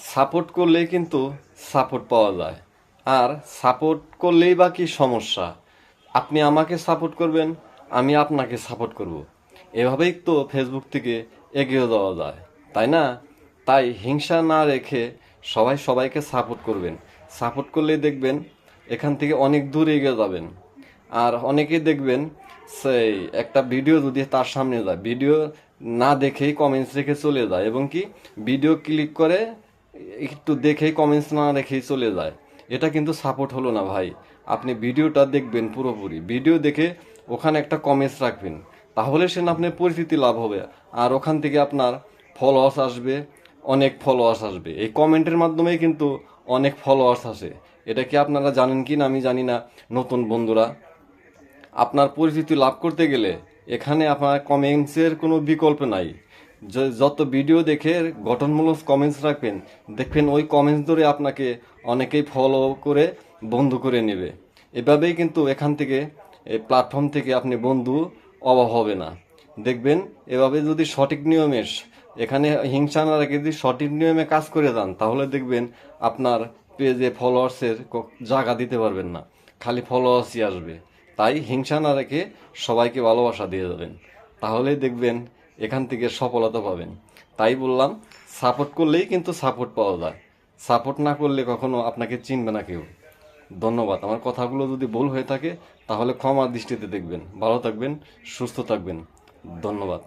Support করলেই কিন্তু support পাওয়া যায়। আর সাপোর্ট করলেই বা কি সমস্যা? আপনি আমাকে সাপোর্ট করবেন, আমি আপনাকে সাপোর্ট করব। এভাবেই তো ফেসবুক থেকে এগিয়ে যাওয়া যায়, তাই না? তাই হিংসা না রেখে সবাই সবাইকে সাপোর্ট করবেন। সাপোর্ট করলেই দেখবেন এখান থেকে অনেক দূর এগিয়ে যাবেন। আর অনেকেই দেখবেন সেই একটা ভিডিও যদি তার সামনে যায়, ভিডিও না দেখেই কমেন্টস রেখে চলে যায়, এবং কি ভিডিও ক্লিক করে একটু দেখেই কমেন্টস না রেখেই চলে যায়। এটা কিন্তু সাপোর্ট হলো না ভাই। আপনি ভিডিওটা দেখবেন পুরোপুরি, ভিডিও দেখে ওখানে একটা কমেন্টস রাখবেন, তাহলে সে না আপনার পরিচিতি লাভ হবে। আর ওখান থেকে আপনার ফলোয়ার্স আসবে, অনেক ফলোয়ার্স আসবে। এই কমেন্টের মাধ্যমেই কিন্তু অনেক ফলোয়ার্স আসে। এটা কি আপনারা জানেন কি না আমি জানি না। নতুন বন্ধুরা, আপনার পরিচিতি লাভ করতে গেলে এখানে আপনার কমেন্টসের কোনো বিকল্প নাই। যত ভিডিও দেখে গঠনমূলক কমেন্টস রাখবেন, দেখবেন ওই কমেন্টস ধরে আপনাকে অনেকেই ফলো করে বন্ধু করে নেবে। এভাবেই কিন্তু এখান থেকে, এই প্ল্যাটফর্ম থেকে আপনি বন্ধু অভাব হবে না। দেখবেন এভাবে যদি সঠিক নিয়মে, এখানে হিংসা না রেখে যদি সঠিক নিয়মে কাজ করে যান, তাহলে দেখবেন আপনার পেজে ফলোয়ার্সের জায়গা দিতে পারবেন না, খালি ফলোয়ার্সই আসবে। তাই হিংসা না রেখে সবাইকে ভালোবাসা দিয়ে যাবেন, তাহলেই দেখবেন এখান থেকে সফলতা পাবেন। তাই বললাম, সাপোর্ট করলেই কিন্তু সাপোর্ট পাওয়া যায়। সাপোর্ট না করলে কখনো আপনাকে চিনবে না কেউ। ধন্যবাদ। আমার কথাগুলো যদি ভুল হয়ে থাকে তাহলে ক্ষমা দৃষ্টিতে দেখবেন। ভালো থাকবেন, সুস্থ থাকবেন। ধন্যবাদ।